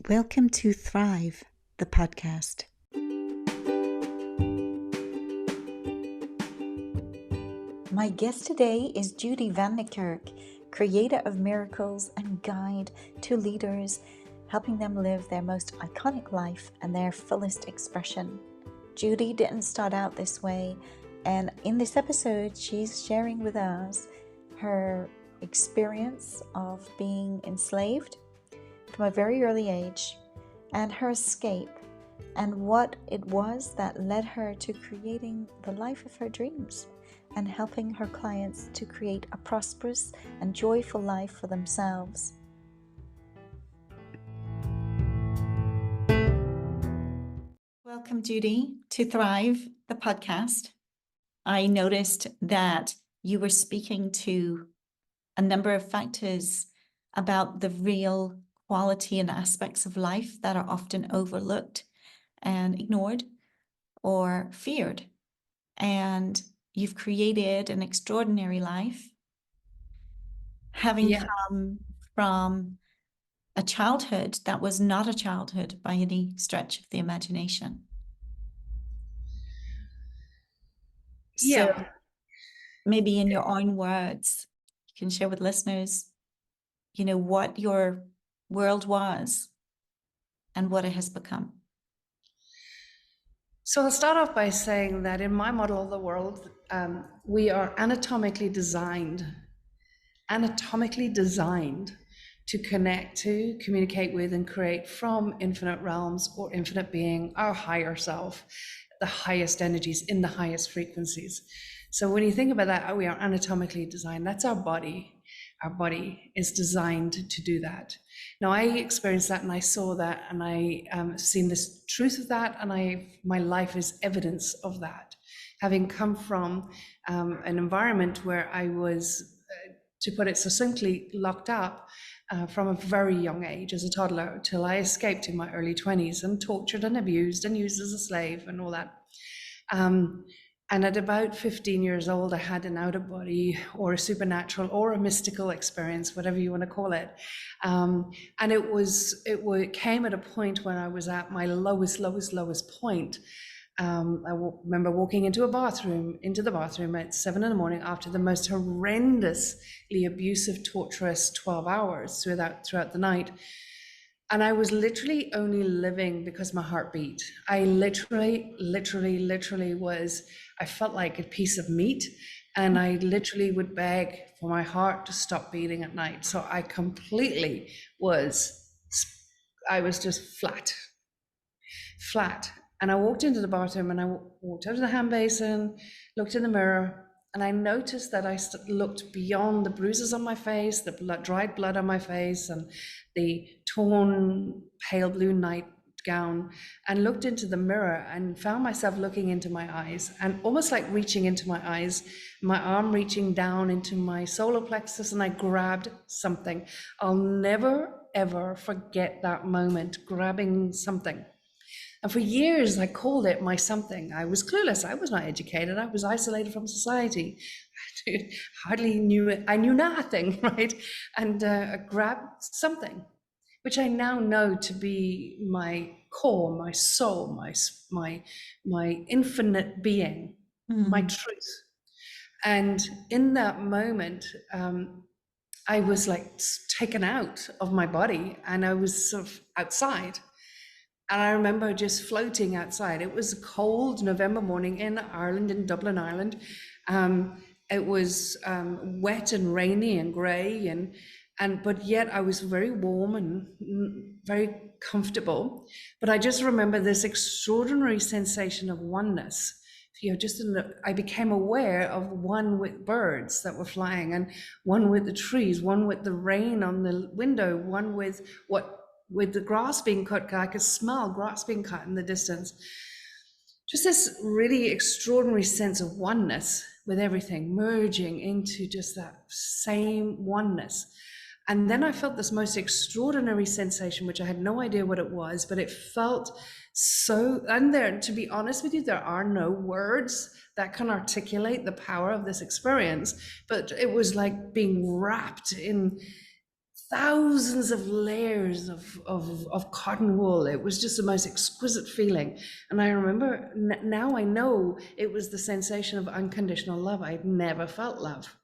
Welcome to Thrive, the podcast. My guest today is Judy Van Niekerk, creator of miracles and guide to leaders, helping them live their most iconic life and their fullest expression. Judy didn't start out this way, and in this episode, she's sharing with us her experience of being enslaved from a very early age and her escape and what it was that led her to creating the life of her dreams and helping her clients to create a prosperous and joyful life for themselves. Welcome, Judy, to Thrive, the podcast. I noticed that you were speaking to a number of factors about the real quality and aspects of life that are often overlooked and ignored or feared. And you've created an extraordinary life, having come from a childhood that was not a childhood by any stretch of the imagination. So maybe in your own words, you can share with listeners, what your world was and what it has become. So I'll start off by saying that in my model of the world, we are anatomically designed to connect to, communicate with, and create from infinite realms or infinite being, our higher self, the highest energies in the highest frequencies. So when you think about that, we are anatomically designed. That's our body. Our body is designed to do that. Now, I experienced that and I saw that and I've seen this truth of that, and my life is evidence of that. Having come from an environment where I was, to put it succinctly, locked up from a very young age as a toddler till I escaped in my early 20s and tortured and abused and used as a slave and all that. And at about 15 years old, I had an out of body or a supernatural or a mystical experience, whatever you want to call it. And it came at a point when I was at my lowest point. I remember walking into the bathroom at 7 a.m. after the most horrendously abusive, torturous 12 hours throughout the night. And I was literally only living because my heart beat. I literally was, I felt like a piece of meat, and I literally would beg for my heart to stop beating at night. So I was just flat. And I walked into the bathroom and I walked out to the hand basin, looked in the mirror, and I noticed that I looked beyond the bruises on my face, the dried blood on my face, and the torn pale blue nightgown, and looked into the mirror and found myself looking into my eyes and almost like reaching into my eyes, my arm reaching down into my solar plexus, and I grabbed something. I'll never, ever forget that moment, grabbing something. And for years, I called it my something. I was clueless. I was not educated. I was isolated from society. I hardly knew it. I knew nothing, right? And I grabbed something, which I now know to be my core, my soul, my infinite being, my truth. And in that moment, I was like taken out of my body, and I was sort of outside. And I remember just floating outside. It was a cold November morning in Ireland, in Dublin, Ireland. It was wet and rainy and grey, but yet I was very warm and very comfortable. But I just remember this extraordinary sensation of oneness. I became aware of one with birds that were flying, and one with the trees, one with the rain on the window, one with the grass being cut. I could smell grass being cut in the distance. Just this really extraordinary sense of oneness with everything, merging into just that same oneness. And then I felt this most extraordinary sensation, which I had no idea what it was, but it felt so, and there, to be honest with you, there are no words that can articulate the power of this experience, but it was like being wrapped in thousands of layers of cotton wool. It was just the most exquisite feeling. And I remember now I know it was the sensation of unconditional love. I'd never felt love.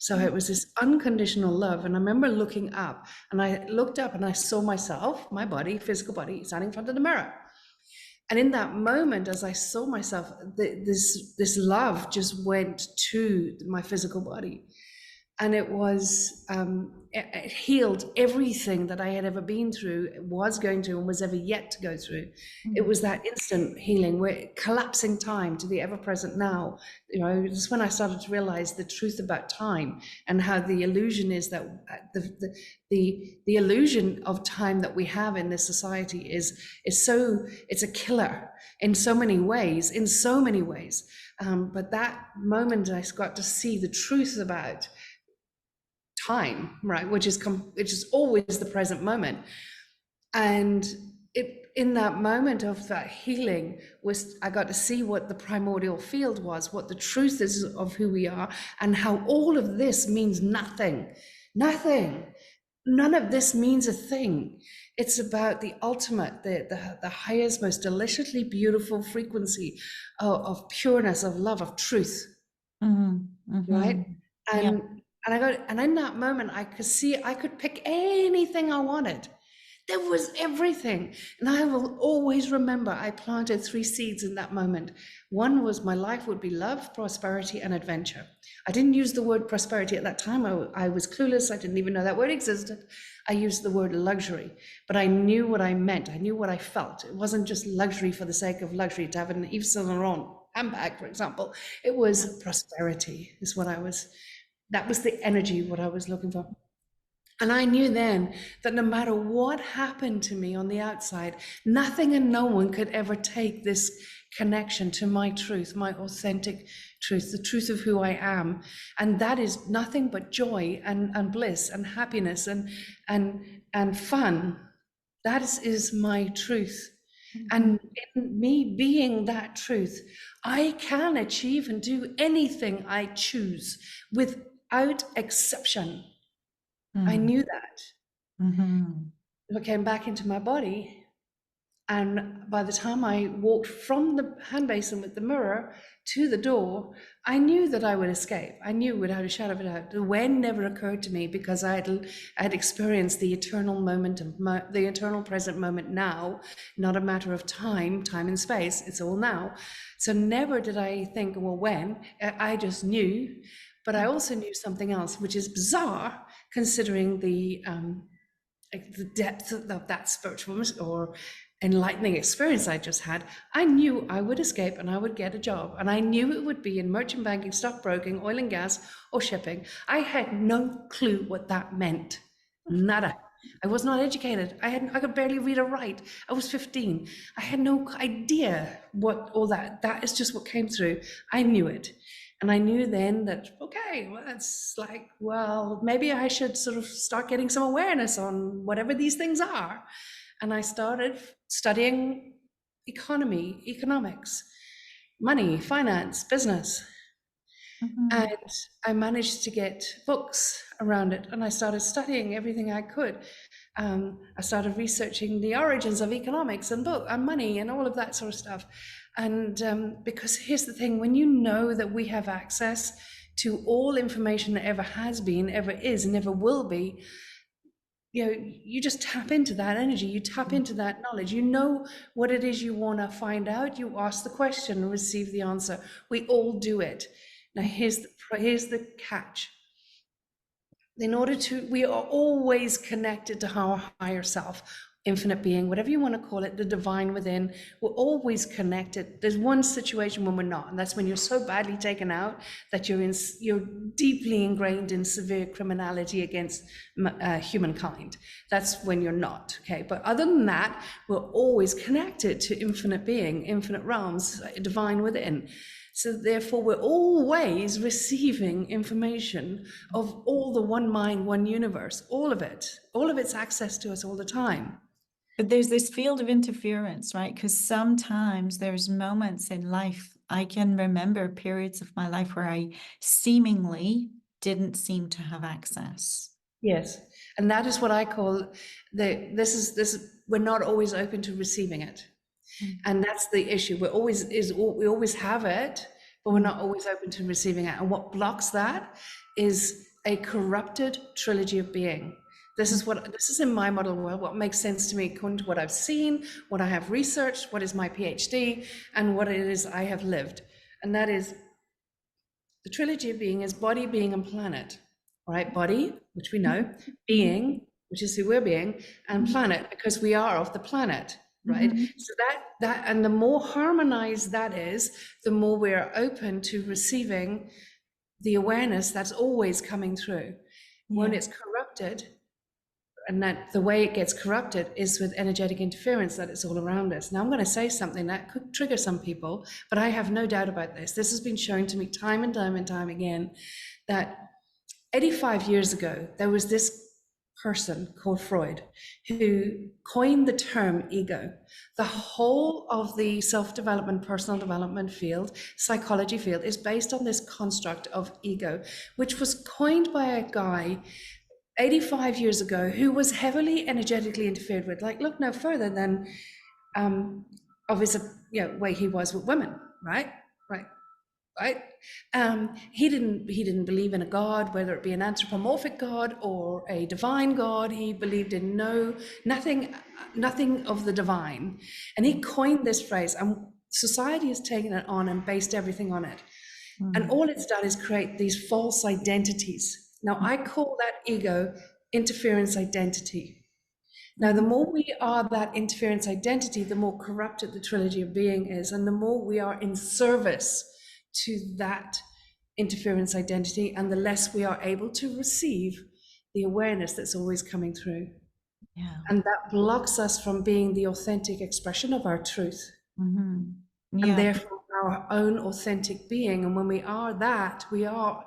So it was this unconditional love. And I remember looking up, and I looked up and I saw myself, my body, physical body, standing in front of the mirror. And in that moment, as I saw myself, this love just went to my physical body. And it was, it healed everything that I had ever been through, was going to, and was ever yet to go through. It was that instant healing, where collapsing time to the ever-present now. You know, just when I started to realize the truth about time, and how the illusion is that the illusion of time that we have in this society is so, it's a killer in so many ways, but that moment I got to see the truth about time, right, which is always the present moment. And in that moment of that healing, I got to see what the primordial field was, what the truth is of who we are, and how all of this means nothing. None of this means a thing. It's about the ultimate, the highest, most deliciously beautiful frequency of pureness, of love, of truth. Right? Yeah. And in that moment, I could pick anything I wanted. There was everything. And I will always remember I planted 3 seeds in that moment. One was my life would be love, prosperity, and adventure. I didn't use the word prosperity at that time. I was clueless. I didn't even know that word existed. I used the word luxury, but I knew what I meant. I knew what I felt. It wasn't just luxury for the sake of luxury, to have an Yves Saint Laurent handbag, for example. It was prosperity, is what that was the energy, what I was looking for. And I knew then that no matter what happened to me on the outside, nothing and no one could ever take this connection to my truth, my authentic truth, the truth of who I am. And that is nothing but joy and bliss and happiness and fun. That is my truth. And in me being that truth, I can achieve and do anything I choose without exception. I knew that. I came back into my body, and by the time I walked from the hand basin with the mirror to the door, I knew that I would escape. I knew without a shadow of a doubt. The when never occurred to me, because I had experienced the eternal moment of the eternal present moment now, not a matter of time and space. It's all now. So never did I think, well, when? I just knew. But I also knew something else, which is bizarre, considering the depth of that spiritual or enlightening experience I just had. I knew I would escape and I would get a job, and I knew it would be in merchant banking, stockbroking, oil and gas, or shipping. I had no clue what that meant. Nada. I was not educated. I could barely read or write. I was 15. I had no idea what all that is just what came through. I knew it. And I knew then that, okay, well, that's like, well, maybe I should sort of start getting some awareness on whatever these things are. And I started studying economics, money, finance, business. And I managed to get books around it. And I started studying everything I could. I started researching the origins of economics and money and all of that sort of stuff. And because here's the thing, when you know that we have access to all information that ever has been, ever is, and ever will be, you know, you just tap into that energy, you tap into that knowledge, you know what it is you want to find out, you ask the question and receive the answer. We all do it. Now here's the catch. We are always connected to our higher self, infinite being, whatever you want to call it, the divine within. We're always connected. There's one situation when we're not, and that's when you're so badly taken out that you're deeply ingrained in severe criminality against humankind. That's when you're not, okay? But other than that, we're always connected to infinite being, infinite realms, divine within. So therefore, we're always receiving information of all the one mind, one universe, all of its access to us all the time. But there's this field of interference, right? Because sometimes there's moments in life, I can remember periods of my life where I seemingly didn't seem to have access. Yes, and that is what I call we're not always open to receiving it. And that's the issue. We always have it, but we're not always open to receiving it. And what blocks that is a corrupted trilogy of being. This is in my model world, what makes sense to me according to what I've seen, what I have researched, what is my PhD, and what it is I have lived. And that is the trilogy of being is body, being, and planet. Right? Body, which we know, being, which is who we're being, and planet, because we are of the planet. Right? So that and the more harmonized that is, the more we are open to receiving the awareness that's always coming through. When it's corrupted, and that the way it gets corrupted is with energetic interference, that it's all around us. Now I'm going to say something that could trigger some people, but I have no doubt about this. This has been shown to me time and time and time again, that 85 years ago, there was this person called Freud who coined the term ego. The whole of the self-development, personal development field, psychology field, is based on this construct of ego, which was coined by a guy 85 years ago who was heavily energetically interfered with. Like, look no further than obviously, way he was with women, right? He didn't believe in a God, whether it be an anthropomorphic God or a divine God. He believed in nothing of the divine. And he coined this phrase, and society has taken it on and based everything on it. And all it's done is create these false identities. Now, I call that ego interference identity. Now, the more we are that interference identity, the more corrupted the trilogy of being is, and the more we are in service to that interference identity, and the less we are able to receive the awareness that's always coming through. And that blocks us from being the authentic expression of our truth. And therefore our own authentic being. And when we are that, we are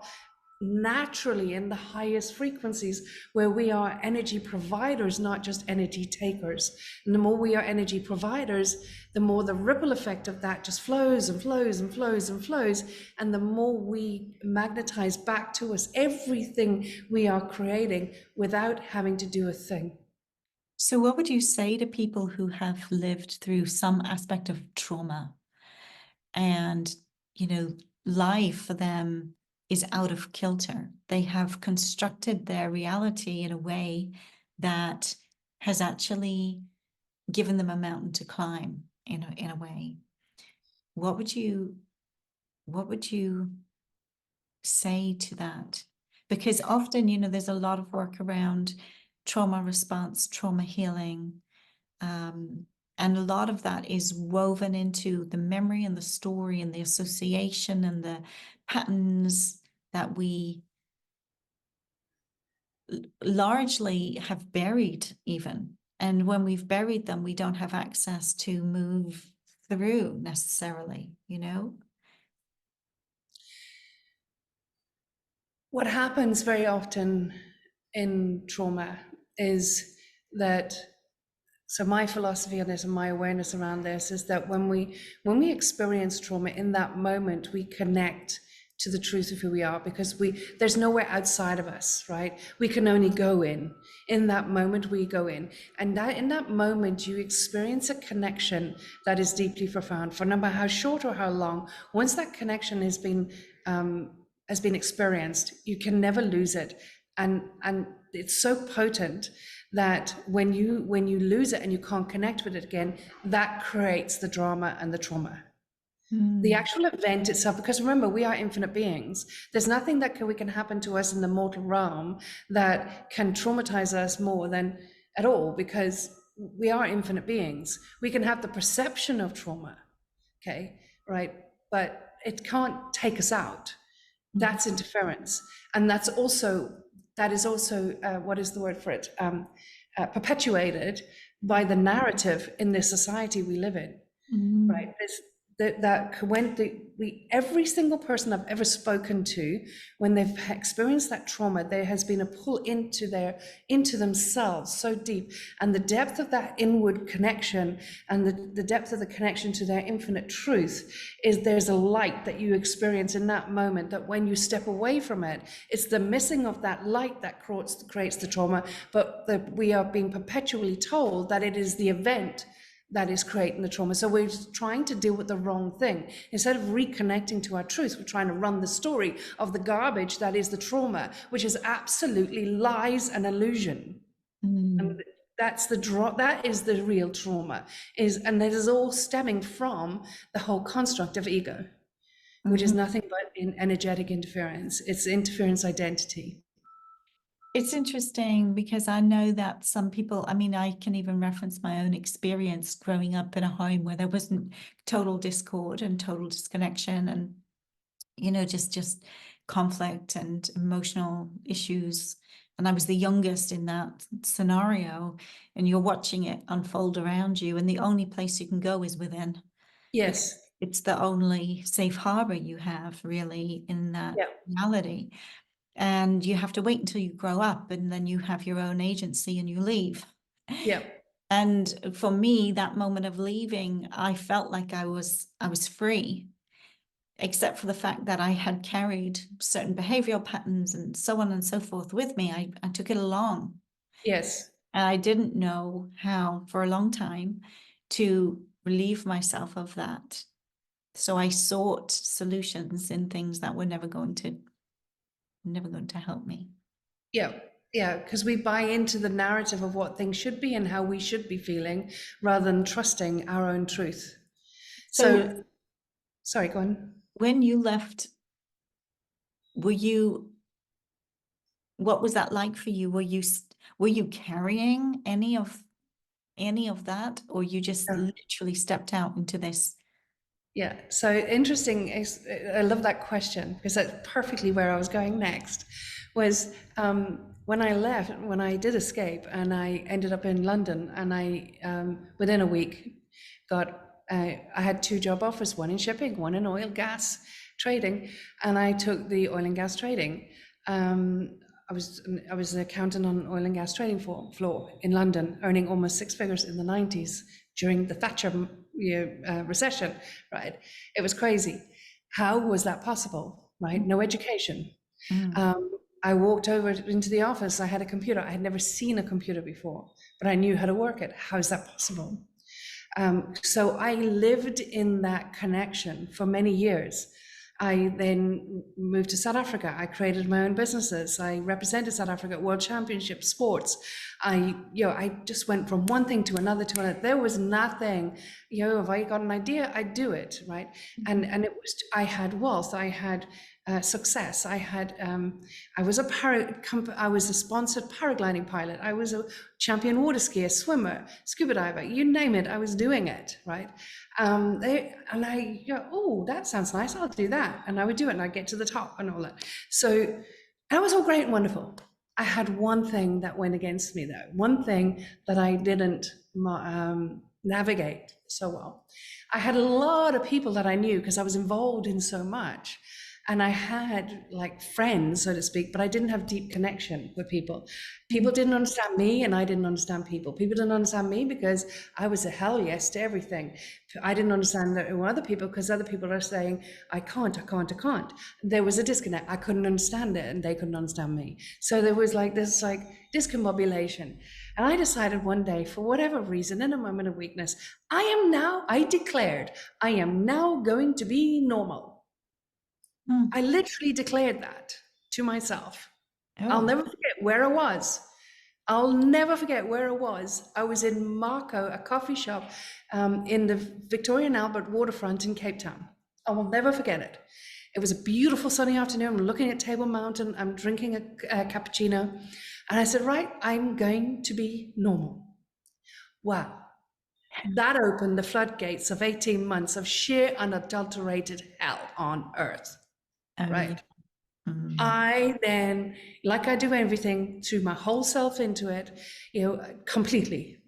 naturally in the highest frequencies, where we are energy providers, not just energy takers. And the more we are energy providers, the more the ripple effect of that just flows and flows and flows and flows. And the more we magnetize back to us everything we are creating without having to do a thing. So what would you say to people who have lived through some aspect of trauma, and, life for them is out of kilter? They have constructed their reality in a way that has actually given them a mountain to climb in a way. What would you say to that? Because often, there's a lot of work around trauma response, trauma healing, and a lot of that is woven into the memory and the story and the association and the patterns that we largely have buried even. And when we've buried them, we don't have access to move through necessarily, What happens very often in trauma is that, so my philosophy on this and my awareness around this is that when we experience trauma, in that moment we connect to the truth of who we are, because there's nowhere outside of us, right? We can only go in. In that moment we go in, and that in that moment you experience a connection that is deeply profound, for no matter how short or how long. Once that connection has been experienced, you can never lose it, and it's so potent that when you lose it and you can't connect with it again, that creates the drama and the trauma. The actual event itself, because remember, we are infinite beings. There's nothing that can happen to us in the mortal realm that can traumatize us more than at all, because we are infinite beings. We can have the perception of trauma, okay, right? But it can't take us out. That's interference. And that is also, what is the word for it? Perpetuated by the narrative in this society we live in, right? every single person I've ever spoken to, when they've experienced that trauma, there has been a pull into themselves so deep, and the depth of that inward connection and the depth of the connection to their infinite truth is, there's a light that you experience in that moment, that when you step away from it, it's the missing of that light that creates the trauma. But we are being perpetually told that it is the event that is creating the trauma. So we're trying to deal with the wrong thing. Instead of reconnecting to our truth, we're trying to run the story of the garbage that is the trauma, which is absolutely lies and illusion. And that is the real trauma, and it is all stemming from the whole construct of ego, which is nothing but energetic interference. It's interference identity. It's interesting because I know that some people, I mean, I can even reference my own experience growing up in a home where there wasn't total discord and total disconnection and, just conflict and emotional issues. And I was the youngest in that scenario, and you're watching it unfold around you, and the only place you can go is within. Yes. It's the only safe harbor you have, really, in that reality. And you have to wait until you grow up, and then you have your own agency and you leave. Yeah. And for me, that moment of leaving, I felt like I was free, except for the fact that I had carried certain behavioral patterns and so on and so forth with me. I took it along. Yes. And I didn't know how for a long time to relieve myself of that. So I sought solutions in things that were never going to help me. Yeah. Yeah, because we buy into the narrative of what things should be and how we should be feeling, rather than trusting our own truth. So sorry, go on. When you left, what was that like for you? Were you carrying any of that, or you just literally stepped out into this? Yeah, so interesting. I love that question, because that's perfectly where I was going next. Was when I left, when I did escape, and I ended up in London, and I within a week I had 2 job offers, one in shipping, one in oil gas trading, and I took the oil and gas trading. I was an accountant on an oil and gas trading floor in London, earning almost 6 figures in the 90s during the Thatcher recession, right? It was crazy. How was that possible, right? No education. I walked over into the office. I had a computer. I had never seen a computer before, but I knew how to work it. How is that possible? So I lived in that connection for many years. I then moved to South Africa. I created my own businesses. I represented South Africa at World Championship sports. I just went from one thing to another to another. There was nothing, if I got an idea, I'd do it, right? And it was, I had wealth, I had success. I was a sponsored paragliding pilot. I was a champion water skier, swimmer, scuba diver, you name it, I was doing it, right? That sounds nice, I'll do that. And I would do it, and I'd get to the top and all that. So that was all great and wonderful. I had one thing that went against me, though, one thing that I didn't navigate so well. I had a lot of people that I knew because I was involved in so much. And I had like friends, so to speak, but I didn't have deep connection with people. People didn't understand me, and I didn't understand people. People didn't understand me because I was a hell yes to everything. I didn't understand other people because other people are saying, I can't. There was a disconnect. I couldn't understand it, and they couldn't understand me. So there was like this discombobulation. And I decided one day, for whatever reason, in a moment of weakness, I declared, I am now going to be normal. I literally declared that to myself. I'll never forget where I was. I'll never forget where I was. I was in Marco, a coffee shop in the Victoria and Albert waterfront in Cape Town. I will never forget it. It was a beautiful sunny afternoon. I'm looking at Table Mountain. I'm drinking a cappuccino. And I said, right, I'm going to be normal. Wow. That opened the floodgates of 18 months of sheer unadulterated hell on earth. Right. I then, like I do everything, threw my whole self into it, completely.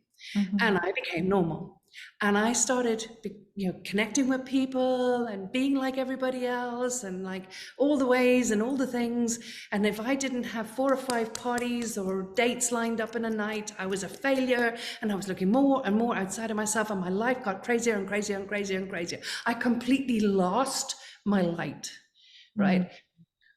And I became normal. And I started, connecting with people and being like everybody else, and like all the ways and all the things. And if I didn't have 4 or 5 parties or dates lined up in a night, I was a failure, and I was looking more and more outside of myself, and my life got crazier and crazier and crazier and crazier. I completely lost my light, Mm. right?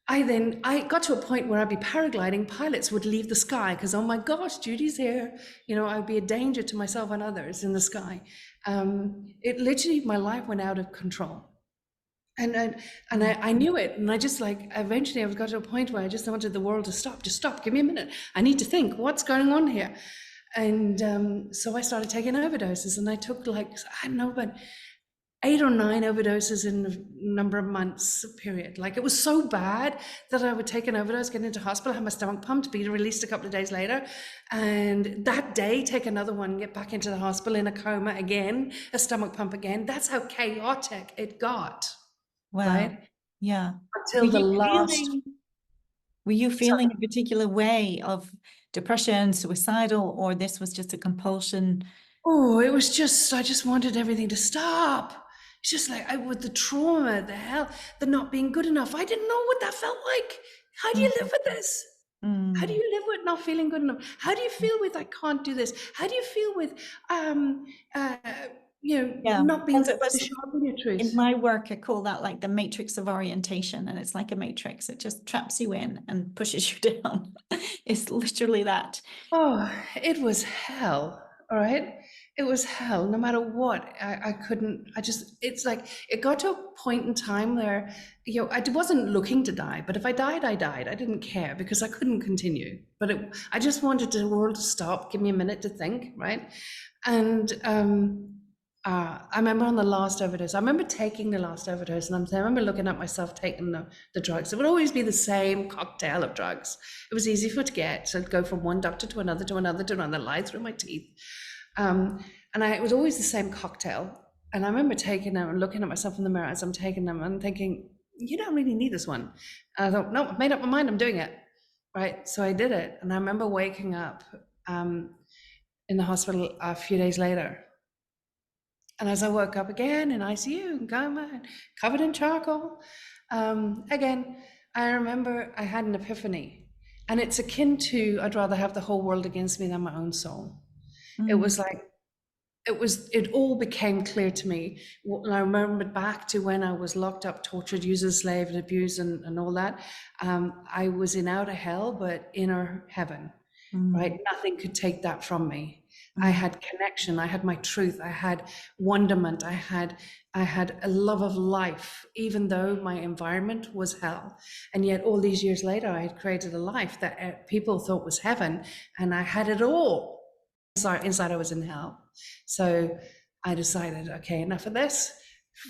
I got to a point where I'd be paragliding, pilots would leave the sky because, oh my gosh, Judy's here. I'd be a danger to myself and others in the sky. It literally, my life went out of control. And I knew it. And I just eventually I got to a point where I just wanted the world to stop. Just stop, give me a minute. I need to think, what's going on here? And so I started taking overdoses, and I took I don't know, but 8 or 9 overdoses in a number of months period. It was so bad that I would take an overdose, get into hospital, have my stomach pumped, be released a couple of days later, and that day take another one, get back into the hospital in a coma again, a stomach pump again. That's how chaotic it got. Wow. Right? Yeah. Were Until the you last. feeling, were you Sorry. feeling a particular way of depression, suicidal, or this was just a compulsion? Oh, it was just, I just wanted everything to stop. It's just with the trauma, the hell, the not being good enough. I didn't know what that felt like. How do you live with this? How do Mm. you live with not feeling good enough? How do you feel with I can't do this? How do you feel with uh Yeah. not being As it able to was show up in your in truth? my work, I call that like the matrix of orientation, and it's like a matrix. It just traps you in and pushes you down. It's literally that. Oh, it was hell. All right. It was hell. No matter what, I couldn't, it got to a point in time where, I wasn't looking to die, but if I died, I died. I didn't care because I couldn't continue. But I just wanted the world to stop, give me a minute to think, right? And I remember on the last overdose, I remember taking the last overdose, and I remember looking at myself taking the drugs. It would always be the same cocktail of drugs. It was easy for it to get. So I'd go from one doctor to another, to another, to another, lie through my teeth. It was always the same cocktail. And I remember taking them and looking at myself in the mirror as I'm taking them and thinking, you don't really need this one. And I thought, no, I've made up my mind, I'm doing it. Right. So I did it. And I remember waking up in the hospital a few days later. And as I woke up again in ICU and coma and covered in charcoal, again, I remember I had an epiphany. And it's akin to, I'd rather have the whole world against me than my own soul. It Mm. was it all became clear to me. And I remembered back to when I was locked up, tortured, used as a slave, and abused, and all that. I was in outer hell, but inner heaven, right? Mm. Nothing could take that from me. I Mm. had connection, I had my truth, I had wonderment, I had a love of life, even though my environment was hell. And yet all these years later, I had created a life that people thought was heaven, and I had it all. Inside I was in hell. So I decided, okay, enough of this,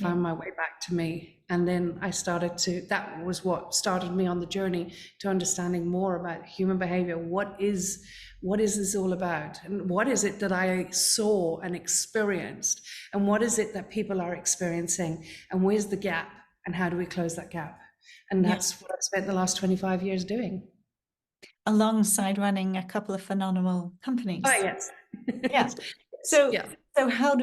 Yeah. found my way back to me. And then that was what started me on the journey to understanding more about human behavior. What is this all about? And what is it that I saw and experienced? And what is it that people are experiencing? And where's the gap? And how do we close that gap? And Yeah. that's what I've spent the last 25 years doing. Alongside running a couple of phenomenal companies. Oh, yes. Yeah. So Yeah. so how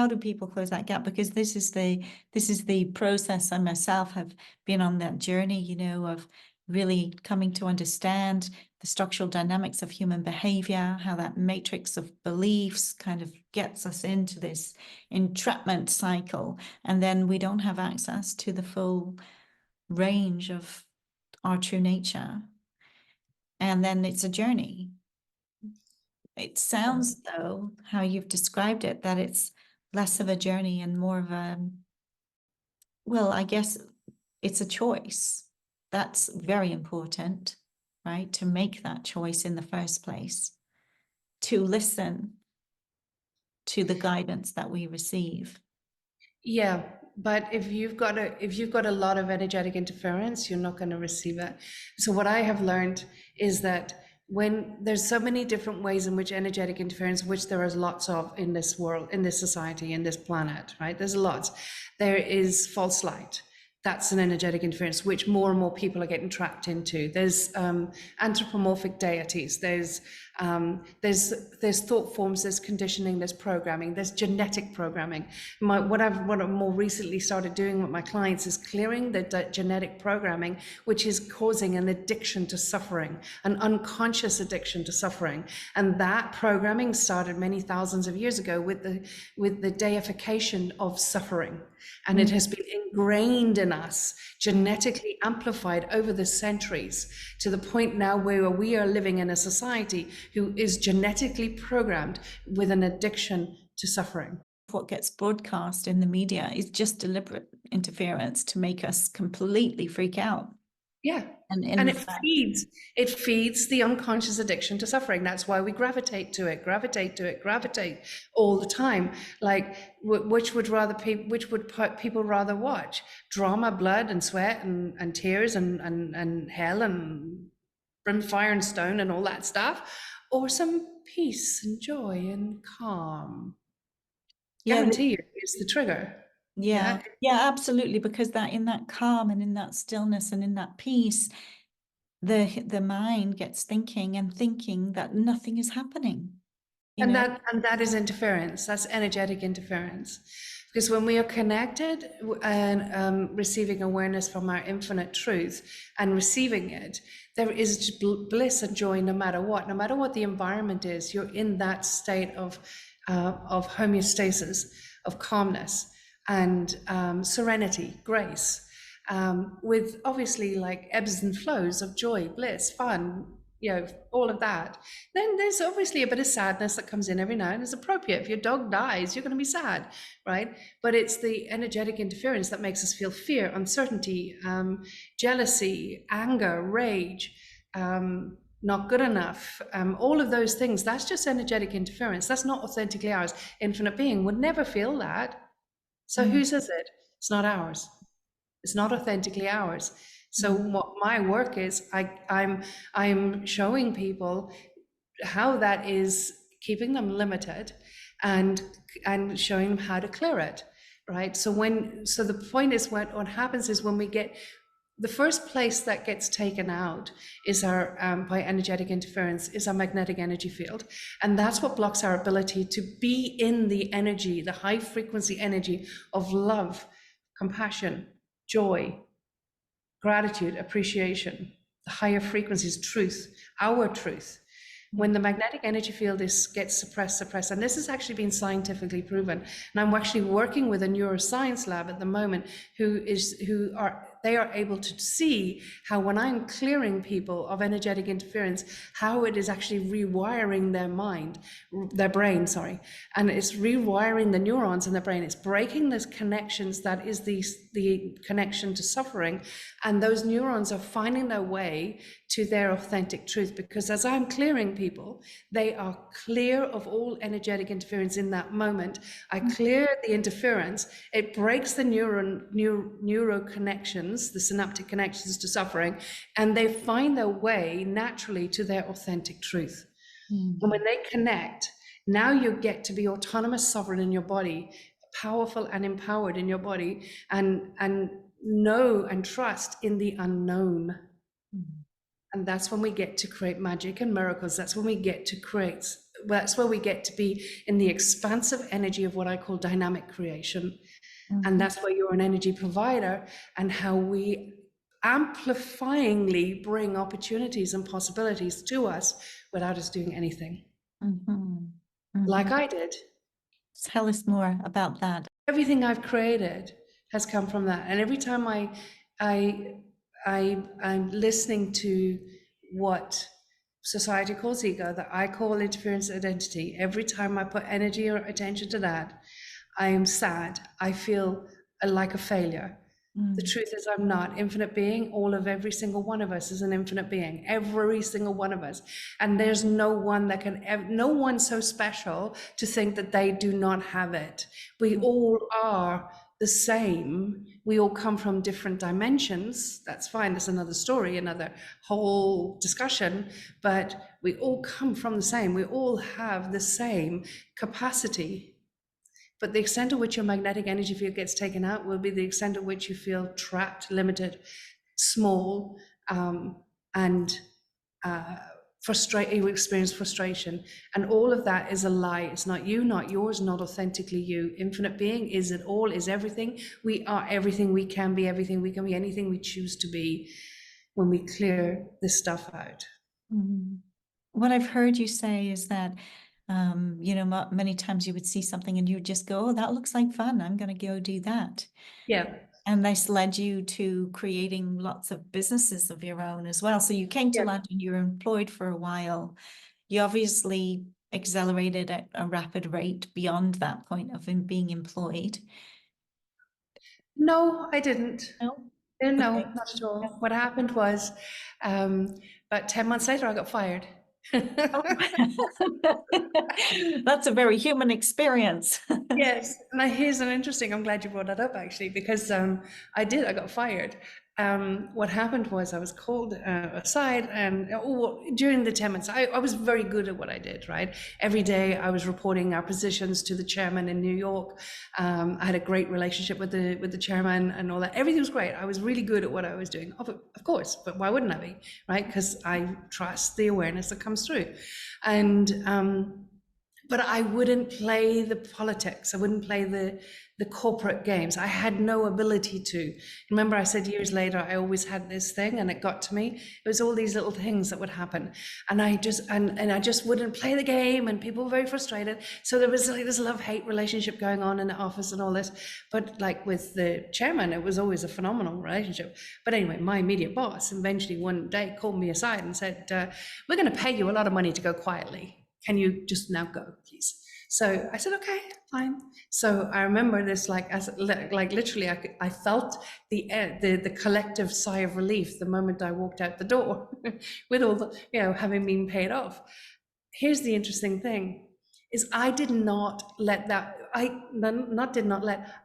do people close that gap? Because this is the process. I myself have been on that journey, of really coming to understand the structural dynamics of human behavior, how that matrix of beliefs kind of gets us into this entrapment cycle, and then we don't have access to the full range of our true nature. And then it's a journey. It sounds, though, how you've described it, that it's less of a journey and more of well, I guess it's a choice. That's very important, right? To make that choice in the first place, to listen to the guidance that we receive. Yeah, but if you've got a lot of energetic interference, you're not going to receive it. So what I have learned is that when there's so many different ways in which energetic interference, which there is lots of in this world, in this society, in this planet, right? There's lots. There is false light. That's an energetic interference, which more and more people are getting trapped into. There's anthropomorphic deities. There's There's thought forms, there's conditioning, there's programming, there's genetic programming. What I've more recently started doing with my clients is clearing the genetic programming, which is causing an addiction to suffering, an unconscious addiction to suffering. And that programming started many thousands of years ago with the deification of suffering. And it has been ingrained in us, genetically amplified over the centuries, to the point now where we are living in a society who is genetically programmed with an addiction to suffering. What gets broadcast in the media is just deliberate interference to make us completely freak out. Yeah. And it feeds the unconscious addiction to suffering. That's why we gravitate to it all the time. Like, which would people rather watch? Drama, blood and sweat and tears and hell and brimfire and stone and all that stuff, or some peace and joy and calm? Guarantee you, it's the trigger. Yeah, absolutely. Because that in that calm and in that stillness and in that peace, the mind gets thinking that nothing is happening. And that is interference. That's energetic interference. Because when we are connected and receiving awareness from our infinite truth and receiving it, there is bliss and joy no matter what the environment is. You're in that state of homeostasis, of calmness and serenity, grace, with obviously like ebbs and flows of joy, bliss, fun, all of that. Then there's obviously a bit of sadness that comes in every now and then. It's appropriate. If your dog dies, you're going to be sad, right? But it's the energetic interference that makes us feel fear, uncertainty, jealousy, anger, rage, not good enough, all of those things. That's just energetic interference. That's not authentically ours. Infinite being would never feel that. So who says it? It's not ours. It's not authentically ours. So what my work is, I'm showing people how that is keeping them limited, and showing them how to clear it, right? So the point is, what happens is, when we get the first place that gets taken out is our by energetic interference is our magnetic energy field, and that's what blocks our ability to be in the energy, the high frequency energy of love, compassion, joy, gratitude, appreciation, the higher frequencies, truth, our truth. When the magnetic energy field gets suppressed, and this has actually been scientifically proven, and I'm actually working with a neuroscience lab at the moment they are able to see how, when I'm clearing people of energetic interference, how it is actually rewiring their brain, and it's rewiring the neurons in the brain. It's breaking those connections that is the connection to suffering, and those neurons are finding their way to their authentic truth, because as I'm clearing people, they are clear of all energetic interference in that moment. I clear the interference, it breaks the neuro connections, the synaptic connections to suffering, and they find their way naturally to their authentic truth. And when they connect, now you get to be autonomous, sovereign in your body, powerful and empowered in your body, and know and trust in the unknown. And that's when we get to create magic and miracles. That's when we get to create, that's where we get to be in the expansive energy of what I call dynamic creation. And that's where you're an energy provider, and how we amplifyingly bring opportunities and possibilities to us without us doing anything. Like I did. Tell us more about that. Everything I've created has come from that. And every time I'm listening to what society calls ego, that I call interference identity. Every time I put energy or attention to that, I am sad. I feel like a failure. The truth is, I'm not. Infinite being, every single one of us is an infinite being, every single one of us. And there's no one no one so special to think that they do not have it. We all are the same. We all come from different dimensions. That's fine. That's another story, another whole discussion. But we all come from the same. We all have the same capacity. But the extent to which your magnetic energy field gets taken out will be the extent to which you feel trapped, limited, small, and You experience frustration, and all of that is a lie. It's not you, not yours, not authentically you. Infinite being is it all, is everything. We are everything we can be, everything we can be, anything we choose to be when we clear this stuff out. What I've heard you say is that, many times you would see something and you would just go, oh, that looks like fun. I'm going to go do that. Yeah. And this led you to creating lots of businesses of your own as well. So you came to Yeah. London, you were employed for a while. You obviously accelerated at a rapid rate beyond that point of being employed. No, I didn't. No? No, Okay. not at all. What happened was, about 10 months later, I got fired. Oh. That's a very human experience. Yes, now here's an interesting, I'm glad you brought that up actually, because I got fired. What happened was I was called aside, and during the 10 months, I was very good at what I did, right? Every day I was reporting our positions to the chairman in New York. I had a great relationship with the chairman and all that. Everything was great. I was really good at what I was doing, of course, but why wouldn't I be, right? Because I trust the awareness that comes through. And but I wouldn't play the politics. I wouldn't play the corporate games. I had no ability to. Remember, I said years later, I always had this thing, and it got to me. It was all these little things that would happen, and I just wouldn't play the game, and people were very frustrated. So there was like this love-hate relationship going on in the office and all this. But like with the chairman, it was always a phenomenal relationship. But anyway, my immediate boss eventually one day called me aside and said, "We're going to pay you a lot of money to go quietly. Can you just now go, please?" So I said, okay, fine. So I remember this, like literally, I felt the collective sigh of relief the moment I walked out the door, with all the, having been paid off. Here's the interesting thing: is I did not let that.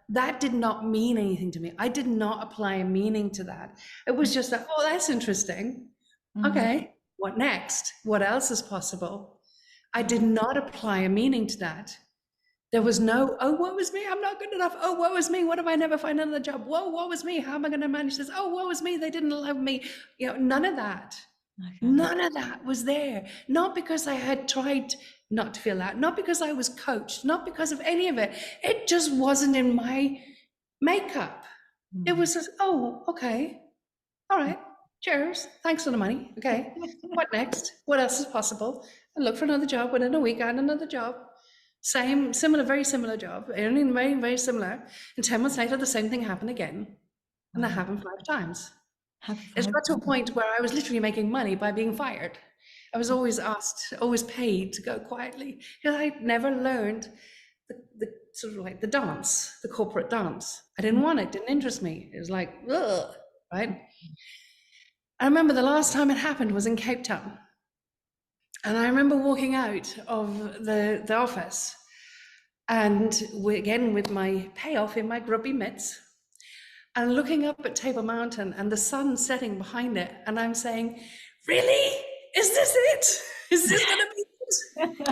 That did not mean anything to me. I did not apply a meaning to that. It was just that, oh, that's interesting. Okay, what next? What else is possible? I did not apply a meaning to that. There was no, oh, woe is me, I'm not good enough. Oh, woe is me, what if I never find another job? Whoa, woe is me, how am I going to manage this? Oh, woe is me, they didn't love me. None of that. Okay. None of that was there. Not because I had tried not to feel that, not because I was coached, not because of any of it. It just wasn't in my makeup. It was just, oh, okay, all right. Cheers. Thanks for the money. Okay. What next? What else is possible? I look for another job. Within a week, I had another job. Very similar job. Only very, very similar. And 10 months later, the same thing happened again. And that happened 5 times. It got to a point where I was literally making money by being fired. I was always paid to go quietly, because I never learned the sort of like the dance, the corporate dance. I didn't want it. Didn't interest me. It was like, ugh, right? I remember the last time it happened was in Cape Town. And I remember walking out of the office, and again with my payoff in my grubby mitts, and looking up at Table Mountain and the sun setting behind it. And I'm saying, really? Is this it? Is this going to be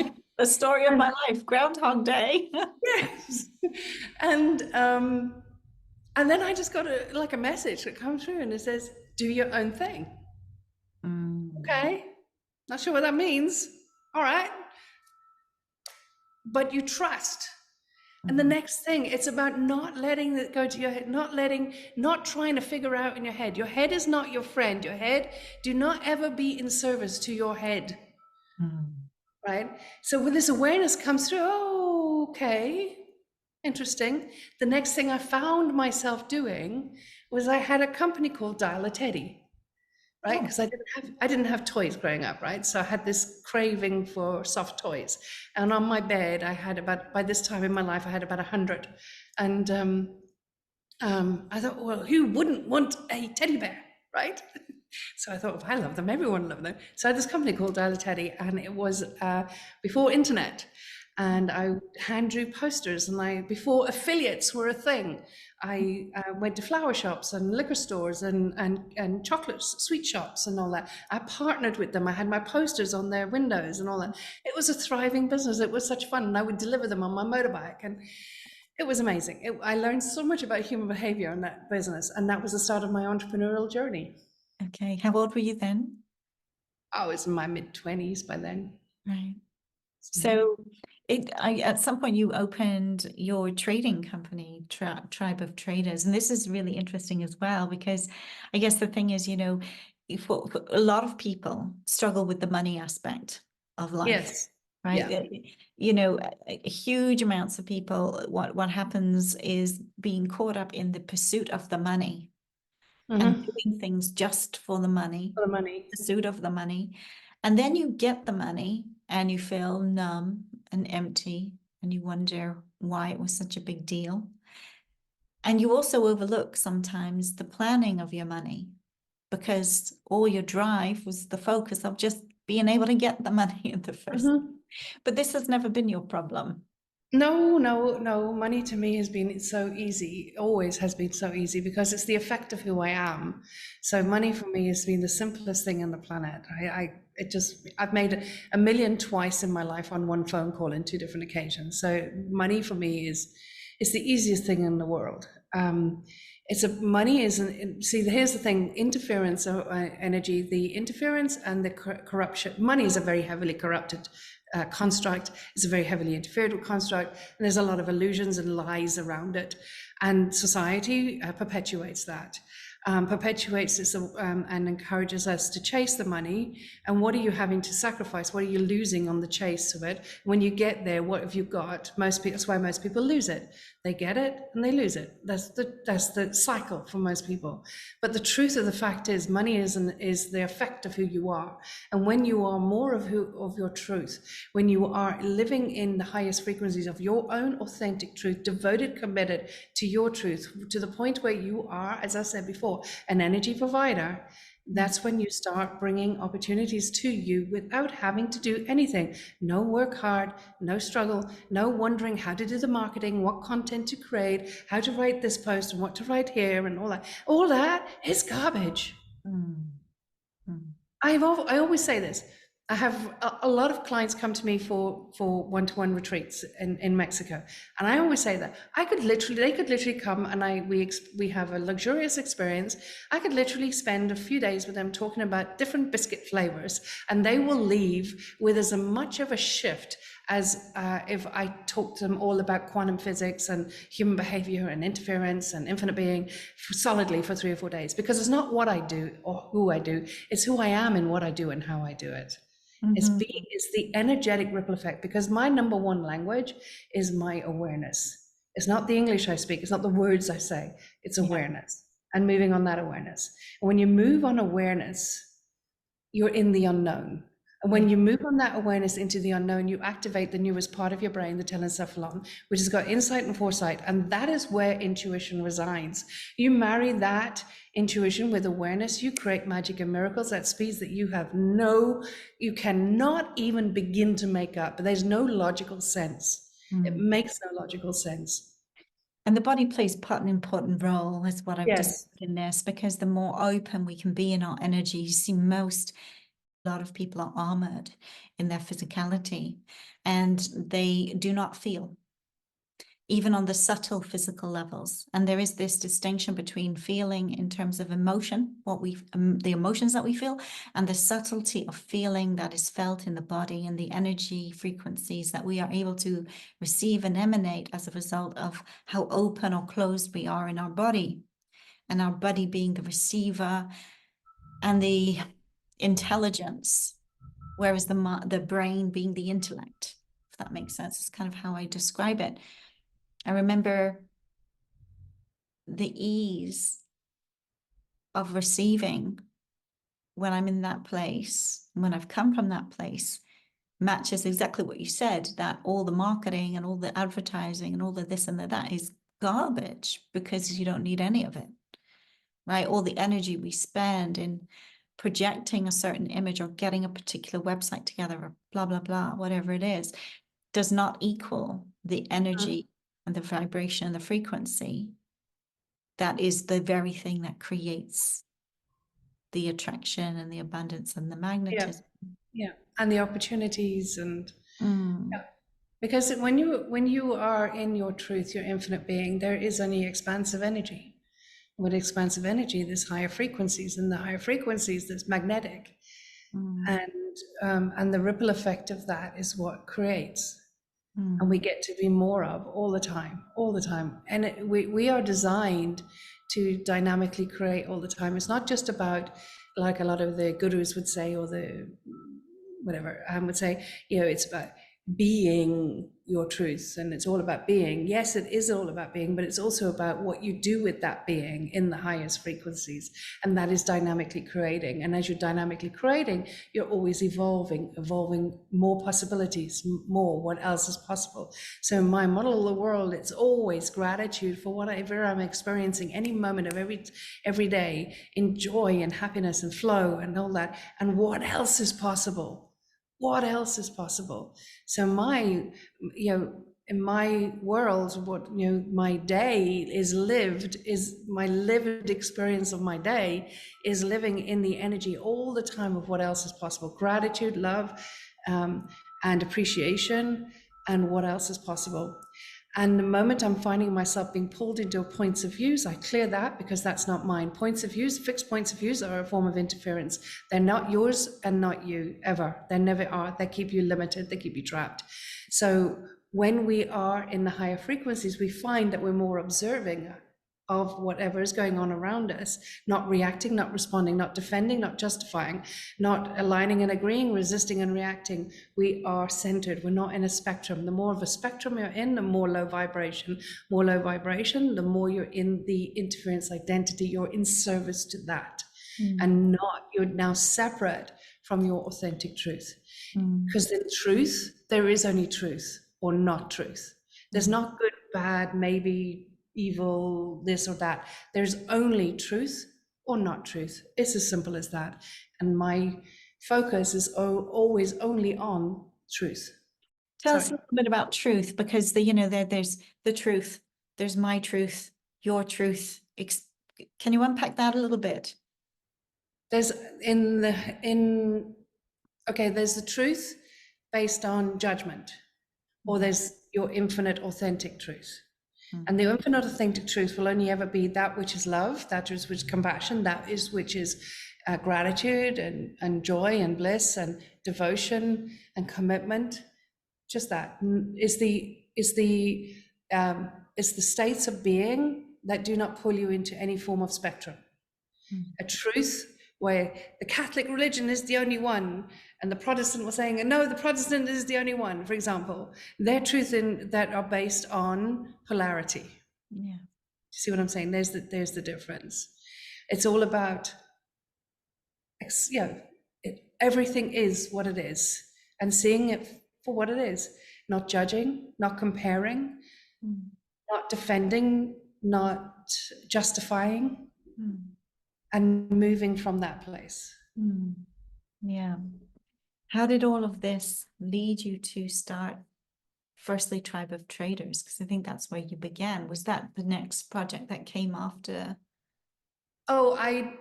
it? The story of my life, Groundhog Day. Yes. And then I just got a message that comes through, and it says, do your own thing. Okay. Not sure what that means. All right. But you trust. And the next thing, it's about not letting it go to your head, not trying to figure out in your head. Your head is not your friend. Your head, do not ever be in service to your head. Right? So when this awareness comes through, oh, okay, interesting. The next thing I found myself doing was I had a company called Dial a Teddy. Right, because I didn't have toys growing up, right? So I had this craving for soft toys, and on my bed I had by this time in my life I had about 100, and I thought, well, who wouldn't want a teddy bear, right? So I thought, if I love them, everyone loved them. So I had this company called Dial a Teddy, and it was before internet, and I hand drew posters, and before affiliates were a thing. I went to flower shops and liquor stores and chocolate sweet shops and all that. I partnered with them. I had my posters on their windows and all that. It was a thriving business. It was such fun. And I would deliver them on my motorbike. And it was amazing. I learned so much about human behavior in that business. And that was the start of my entrepreneurial journey. Okay. How old were you then? I was in my mid-20s by then. Right. Mhm. So at some point you opened your trading company, Tribe of Traders. And this is really interesting as well, because I guess the thing is, for a lot of people struggle with the money aspect of life, Yes. right? Yeah. Huge amounts of people, what happens is being caught up in the pursuit of the money and Hmm. doing things just for the money, For the money. pursuit of the money. And then you get the money and you feel numb and empty and you wonder why it was such a big deal. And you also overlook sometimes the planning of your money because all your drive was the focus of just being able to get the money in the first. Hmm. But this has never been your problem. No, no, no. Money to me has been so easy, always has been so easy because it's the effect of who I am. So money for me has been the simplest thing on the planet. I've made a million twice in my life on one phone call in two different occasions. So money for me is the easiest thing in the world. Money is see. Here's the thing: interference, energy, the interference and the corruption. Money is a very heavily corrupted construct. It's a very heavily interfered with construct, and there's a lot of illusions and lies around it. And society perpetuates that, perpetuates this, and encourages us to chase the money. And what are you having to sacrifice? What are you losing on the chase of it? When you get there, what have you got? Most people, that's why most people lose it. They get it and they lose it. That's the cycle for most people. But the truth of the fact is, money is the effect of who you are. And when you are more of your truth, when you are living in the highest frequencies of your own authentic truth, devoted, committed to your truth, to the point where you are, as I said before, an energy provider, that's when you start bringing opportunities to you without having to do anything. No work hard, no struggle, no wondering how to do the marketing, what content to create, how to write this post and what to write here and all that. All that is garbage. Mm. Mm. I always say this. I have a lot of clients come to me for one-to-one retreats in Mexico, and I always say that they could literally come and we have a luxurious experience. I could literally spend a few days with them talking about different biscuit flavors, and they will leave with as much of a shift as if I talk to them all about quantum physics and human behavior and interference and infinite being solidly for 3 or 4 days, because it's not what I do or who I do, it's who I am and what I do and how I do it. Mhm. It's the energetic ripple effect, because my number one language is my awareness. It's not the English I speak, it's not the words I say, it's Yeah. awareness and moving on that awareness. And when you move on awareness, you're in the unknown. And when you move on that awareness into the unknown, you activate the newest part of your brain, the telencephalon, which has got insight and foresight. And that is where intuition resides. You marry that intuition with awareness, you create magic and miracles at speeds that you cannot even begin to make up. But there's no logical sense. It Mm. makes no logical sense. And the body plays an important role, is what I've Yes. discovered in this, because the more open we can be in our energy, you see a lot of people are armored in their physicality and they do not feel, even on the subtle physical levels. And there is this distinction between feeling in terms of emotion, the emotions that we feel, and the subtlety of feeling that is felt in the body and the energy frequencies that we are able to receive and emanate as a result of how open or closed we are in our body. And our body being the receiver and the intelligence, whereas the brain being the intellect, if that makes sense. It's kind of how I describe it. I remember the ease of receiving when I'm in that place, when I've come from that place, matches exactly what you said, that all the marketing and all the advertising and all the this and the that is garbage, because you don't need any of it, right? All the energy we spend in projecting a certain image or getting a particular website together or blah, blah, blah, whatever it is, does not equal the energy and the vibration and the frequency that is the very thing that creates the attraction and the abundance and the Yeah. magnetism. Yeah. And the opportunities and Mm. yeah. Because when you are in your truth, your infinite being, there is only expansive energy. With expansive energy, there's higher frequencies, and the higher frequencies, there's magnetic. Mm. And the ripple effect of that is what creates, and Mm. we get to be more of all the time, all the time. And we are designed to dynamically create all the time. It's not just about, like a lot of the gurus would say, or the whatever would say, it's about being your truth, and it's all about being. Yes, it is all about being, but it's also about what you do with that being in the highest frequencies, and that is dynamically creating. And as you're dynamically creating, you're always evolving more possibilities, more what else is possible. So in my model of the world, it's always gratitude for whatever I'm experiencing any moment of every day, in joy and happiness and flow and all that, and what else is possible. What else is possible? So in my world, what my day is my lived experience of my day is living in the energy all the time of what else is possible. Gratitude, love, and appreciation, and what else is possible. And the moment I'm finding myself being pulled into points of views, I clear that, because that's not mine. Points of views, fixed points of views, are a form of interference. They're not yours and not you, ever. They never are. They keep you limited. They keep you trapped. So when we are in the higher frequencies, we find that we're more observing of whatever is going on around us, not reacting, not responding, not defending, not justifying, not aligning and agreeing, resisting and reacting. We are centered. We're not in a spectrum. The more of a spectrum you're in, the more low vibration. More low vibration, the more you're in the interference identity. You're in service to that. And you're now separate from your authentic truth. Because in truth, there is only truth or not truth. There's not good, bad, maybe, evil, this or that. There's only truth or not truth. It's as simple as that. And my focus is always only on truth. Tell us a little bit about truth, because there's the truth, there's my truth, your truth. Can you unpack that a little bit? There's there's the truth based on judgment, or there's your infinite authentic truth. And the infinite authentic truth will only ever be that which is love, that is which is compassion, that is which is gratitude and joy and bliss and devotion and commitment. Just that is the states of being that do not pull you into any form of spectrum. A truth where the Catholic religion is the only one, and the Protestant was saying, no, the Protestant is the only one, for example. Their truth that are based on polarity. Yeah. See what I'm saying? There's the difference. It's all about, everything is what it is, and seeing it for what it is, not judging, not comparing, not defending, not justifying, and moving from that place. Yeah. How did all of this lead you to start, firstly, Tribe of Traders? Because I think that's where you began. Was that the next project that came after? Oh, I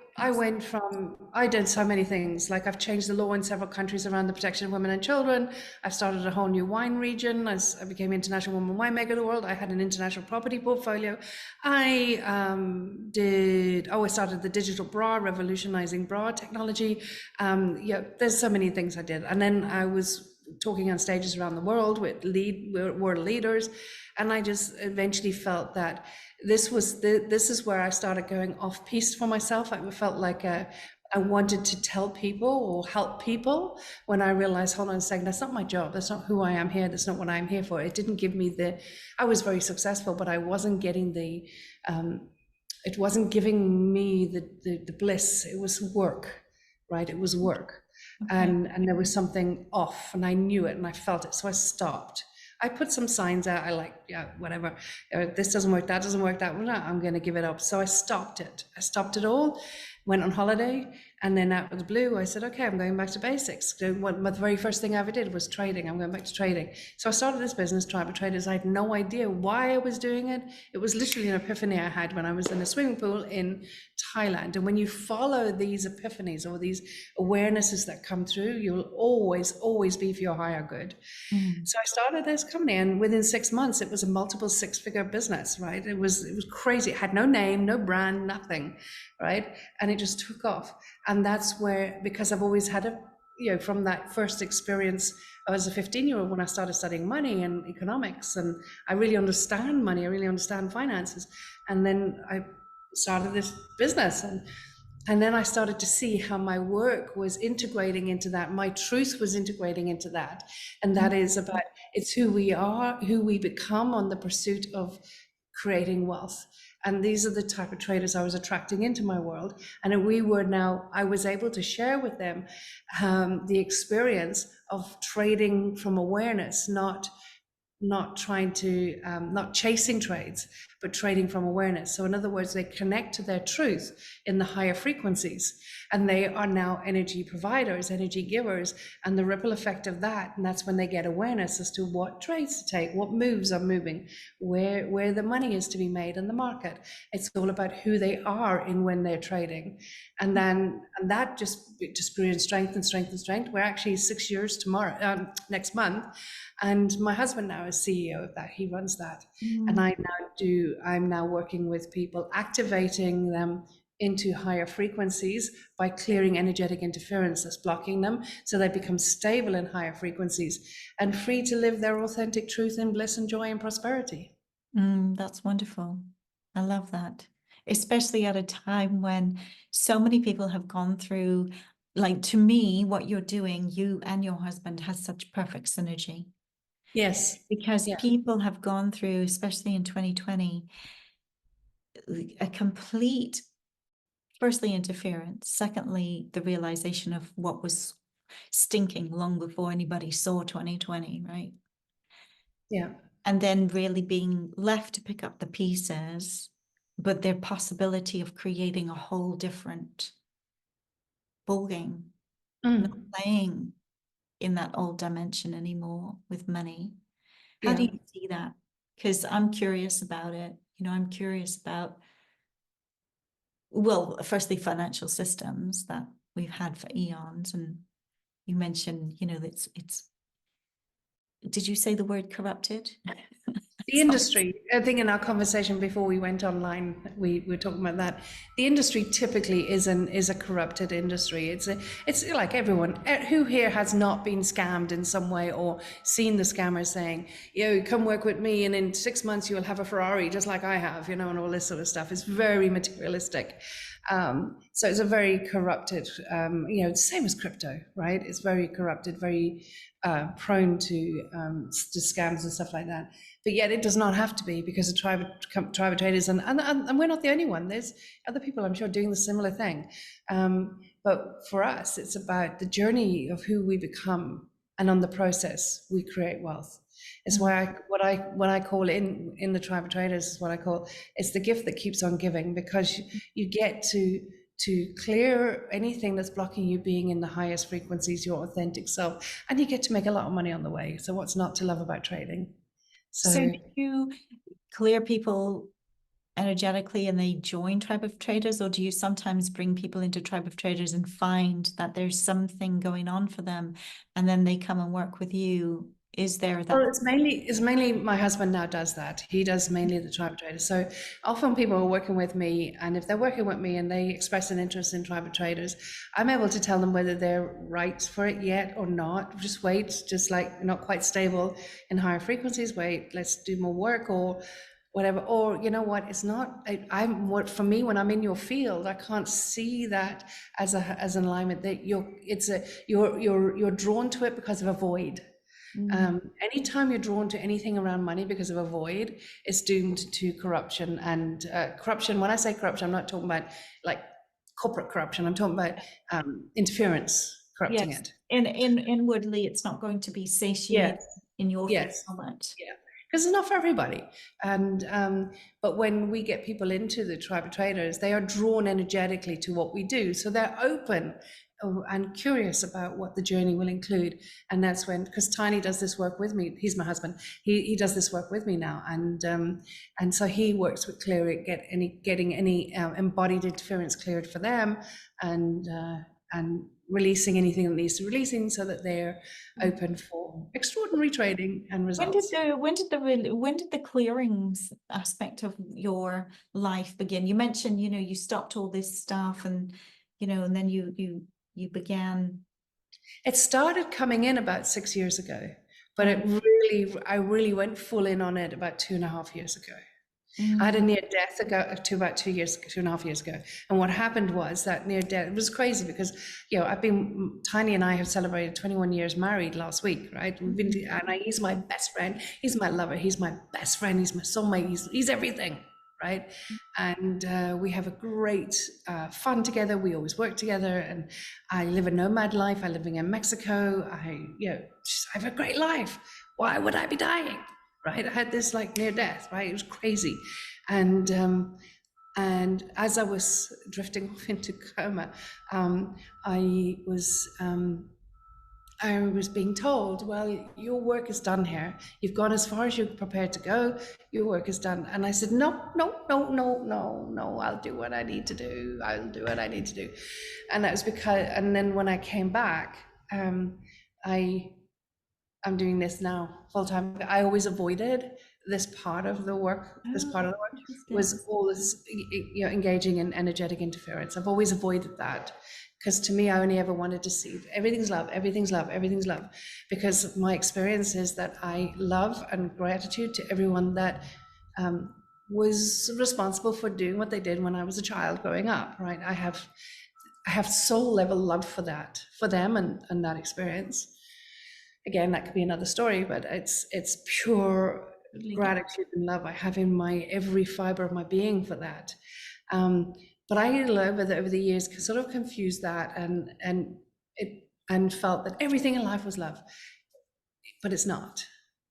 did so many things. Like, I've changed the law in several countries around the protection of women and children. I've started a whole new wine region. As I became International Woman Winemaker of the World, I had an international property portfolio. I started the digital bra, revolutionizing bra technology. There's so many things I did. And then I was talking on stages around the world with world leaders. And I just eventually felt that this is where I started going off piste for myself. I felt like I wanted to tell people or help people, when I realized, hold on a second, that's not my job. That's not who I am here. That's not what I'm here for. It didn't give me I was very successful, but I wasn't getting it wasn't giving me the bliss. It was work, right? It was work. Okay. And there was something off, and I knew it and I felt it. So I stopped. I put some signs out. Whatever. This doesn't work. That doesn't work. I'm going to give it up. So I stopped it. I stopped it all, went on holiday, and then out of the blue, I said, okay, I'm going back to basics. The very first thing I ever did was trading. I'm going back to trading. So I started this business, Tribe of Traders. I had no idea why I was doing it. It was literally an epiphany I had when I was in a swimming pool in Thailand. And when you follow these epiphanies or these awarenesses that come through, you'll always be for your higher good. So I started this company, and within 6 months, it was a multiple six-figure business, right? It was crazy. It had no name, no brand, nothing, right? And it just took off. And that's where, because I've always had from that first experience as a 15-year-old when I started studying money and economics, and I really understand money, I really understand finances. And then I started this business, and then I started to see how my work was integrating into that, my truth was integrating into that. And that is about, it's who we are, who we become on the pursuit of creating wealth. And these are the type of traders I was attracting into my world. And I was able to share with them the experience of trading from awareness, not trying to, not chasing trades, but trading from awareness. So in other words, they connect to their truth in the higher frequencies, and they are now energy providers, energy givers, and the ripple effect of that. And that's when they get awareness as to what trades to take, what moves are moving, where the money is to be made in the market. It's all about who they are in when they're trading. And that just grew in strength and strength and strength. We're actually 6 years tomorrow, next month. And my husband now is CEO of that. He runs that. And I'm now working with people, activating them into higher frequencies by clearing energetic interference that's blocking them, so they become stable in higher frequencies and free to live their authentic truth in bliss and joy and prosperity. That's wonderful. I love that. Especially at a time when so many people have gone through, like, to me, what you're doing, you and your husband, has such perfect synergy. Yes. Because Yeah. people have gone through, especially in 2020, a complete, firstly, interference. Secondly, the realization of what was stinking long before anybody saw 2020, right? Yeah. And then really being left to pick up the pieces, but their possibility of creating a whole different ballgame, not playing in that old dimension anymore with money. How do Yeah. you see that? Because I'm curious about it. I'm curious about, well, firstly, financial systems that we've had for eons. And you mentioned, it's, did you say the word corrupted? The industry, I think in our conversation before we went online, we were talking about that. The industry typically is a corrupted industry. It's like everyone who here has not been scammed in some way or seen the scammer saying, come work with me and in 6 months you'll have a Ferrari just like I have, and all this sort of stuff. It's very materialistic. So it's a very corrupted, same as crypto, right? It's very corrupted, very prone to scams and stuff like that. But yet it does not have to be, because of private traders, and we're not the only one. There's other people, I'm sure, doing the similar thing. But for us, it's about the journey of who we become, and on the process, we create wealth. It's why what I call in the tribe of traders is what I call, it's the gift that keeps on giving, because you get to clear anything that's blocking you being in the highest frequencies, your authentic self, and you get to make a lot of money on the way. So what's not to love about trading? So do you clear people energetically and they join Tribe of Traders, or do you sometimes bring people into Tribe of Traders and find that there's something going on for them and then they come and work with you? Is there that? Well, it's mainly my husband now does that. He does mainly the tribe traders. So often people are working with me, and if they're working with me and they express an interest in tribal traders, I'm able to tell them whether they're right for it yet or not. Just wait, just like not quite stable in higher frequencies. Wait, let's do more work or whatever. Or you know what? It's not. For me, when I'm in your field, I can't see that as an alignment. That you're drawn to it because of a void. Anytime you're drawn to anything around money because of a void, it's doomed to corruption. And corruption, when I say corruption, I'm not talking about like corporate corruption. I'm talking about interference, corrupting it. And inwardly, it's not going to be satiated in your fulfillment. Yeah, because it's not for everybody. And but when we get people into the tribe of traders, they are drawn energetically to what we do, so they're open and curious about what the journey will include. And that's when, because Tiny does this work with me, he's my husband, he does this work with me now, and so he works with clearing, getting any embodied interference cleared for them, and releasing anything that needs to releasing, so that they're open for extraordinary trading and results. When did the clearings aspect of your life begin? You mentioned, you stopped all this stuff, and and then you began. It started coming in about 6 years ago, but I really went full in on it about 2.5 years ago. I had a near death to about 2.5 years ago. And what happened was that near death, it was crazy because, Tiny and I have celebrated 21 years married last week, right? He's my best friend. He's my lover. He's my best friend. He's my soulmate. He's everything, right? And we have a great fun together. We always work together. And I live a nomad life. I'm living in Mexico. I have a great life. Why would I be dying? Right, I had this like near death. Right, it was crazy, and as I was drifting off into coma, I was being told, well, your work is done here. You've gone as far as you're prepared to go. Your work is done. And I said, no. I'll do what I need to do. I'll do what I need to do. And that was because. And then when I came back, I'm doing this now full time. I always avoided this part of the work. This part of the work was always, engaging in energetic interference. I've always avoided that because to me, I only ever wanted to see everything's love, everything's love, everything's love. Because my experience is that I love and gratitude to everyone that was responsible for doing what they did when I was a child growing up. Right, I have soul level love for that, for them, and that experience. Again, that could be another story, but it's pure gratitude and love I have in my every fiber of my being for that. But I over the years sort of confused that and felt that everything in life was love, but it's not.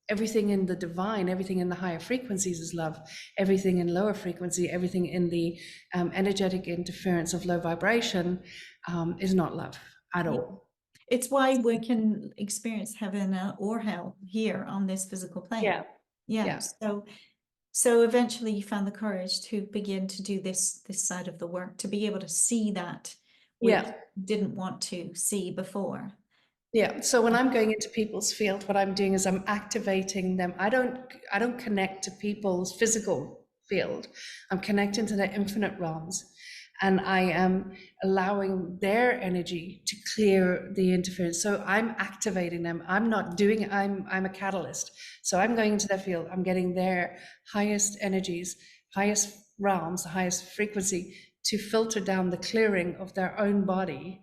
Everything in the divine, everything in the higher frequencies is love. Everything in lower frequency, everything in the energetic interference of low vibration is not love at all. It's why we can experience heaven or hell here on this physical plane. Yeah. So eventually you found the courage to begin to do this side of the work, to be able to see that which you didn't want to see before. Yeah. So when I'm going into people's field, what I'm doing is I'm activating them. I don't connect to people's physical field. I'm connecting to their infinite realms. And I am allowing their energy to clear the interference. So I'm activating them. I'm not doing it. I'm a catalyst. So I'm going into their field. I'm getting their highest energies, highest realms, the highest frequency to filter down the clearing of their own body,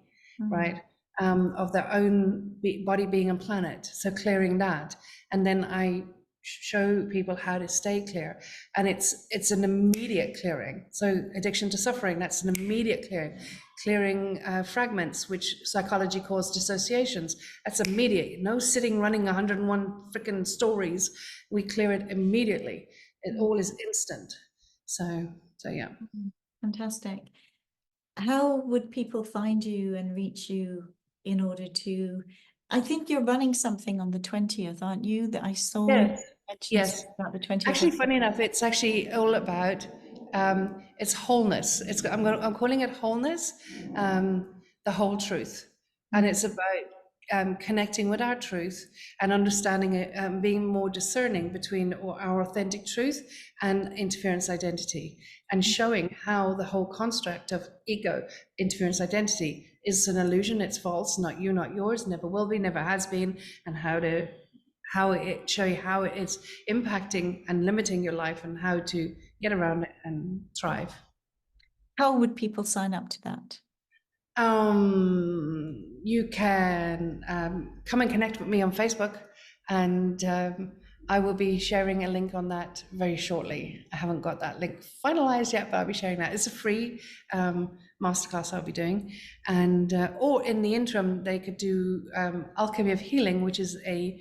right? Of their own body, being, and planet. So clearing that. And then I show people how to stay clear, and it's an immediate clearing. So addiction to suffering, that's an immediate clearing fragments, which psychology calls dissociations. That's immediate. No sitting running 101 freaking stories. We clear it immediately. It all is instant. So yeah. Fantastic. How would people find you and reach you in order to? I think you're running something on the 20th, aren't you? That I saw. Yes. About the 20th. Actually, funny enough, it's actually all about it's wholeness. I'm calling it wholeness, the whole truth, and it's about connecting with our truth and understanding it, being more discerning between our authentic truth and interference identity, and showing how the whole construct of ego, interference identity, is an illusion. It's false. Not you, not yours. Never will be. Never has been. And show you how it's impacting and limiting your life, and how to get around it and thrive. How would people sign up to that? You can come and connect with me on Facebook, and I will be sharing a link on that very shortly. I haven't got that link finalized yet, but I'll be sharing that. It's a free masterclass I'll be doing, and or in the interim, they could do Alchemy of Healing, which is a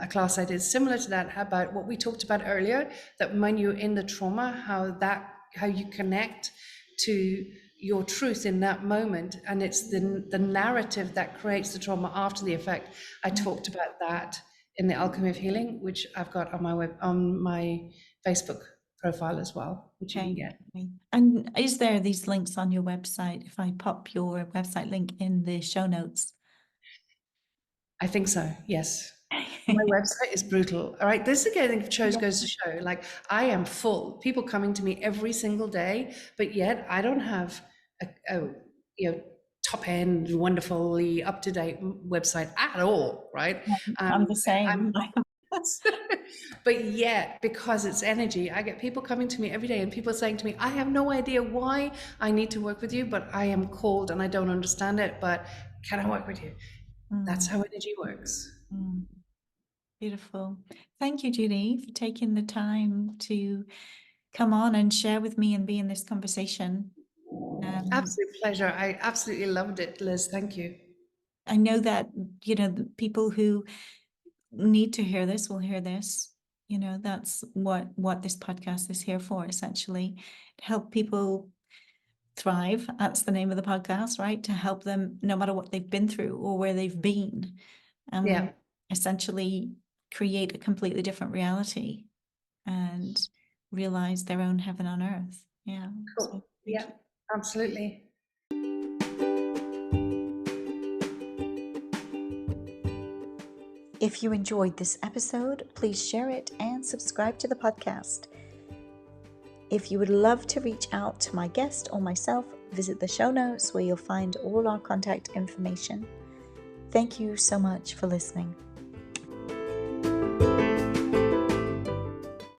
class I did similar to that, about what we talked about earlier. That when you're in the trauma, how you connect to your truth in that moment, and it's the narrative that creates the trauma after the effect. I talked about that in the Alchemy of Healing, which I've got on my Facebook profile as well, which you can get. And is there these links on your website? If I pop your website link in the show notes? I think so, yes. My website is brutal. All right, this again goes to show, like, I am full. People coming to me every single day, but yet I don't have a top end, wonderfully up to date website at all, right? I'm the same. But yet, because it's energy, I get people coming to me every day and people saying to me, I have no idea why I need to work with you, but I am called and I don't understand it, but can I work with you? That's how energy works. Beautiful. Thank you, Judy, for taking the time to come on and share with me and be in this conversation. Absolute pleasure. I absolutely loved it, Liz. Thank you. I know that, the people who need to hear this will hear this. That's what this podcast is here for, essentially, to help people thrive. That's the name of the podcast, right? To help them, no matter what they've been through or where they've been, Yeah. essentially create a completely different reality and realize their own heaven on earth. Yeah. Cool. So Yeah, absolutely. if you enjoyed this episode, please share it and subscribe to the podcast. If you would love to reach out to my guest or myself, visit the show notes where you'll find all our contact information. Thank you so much for listening.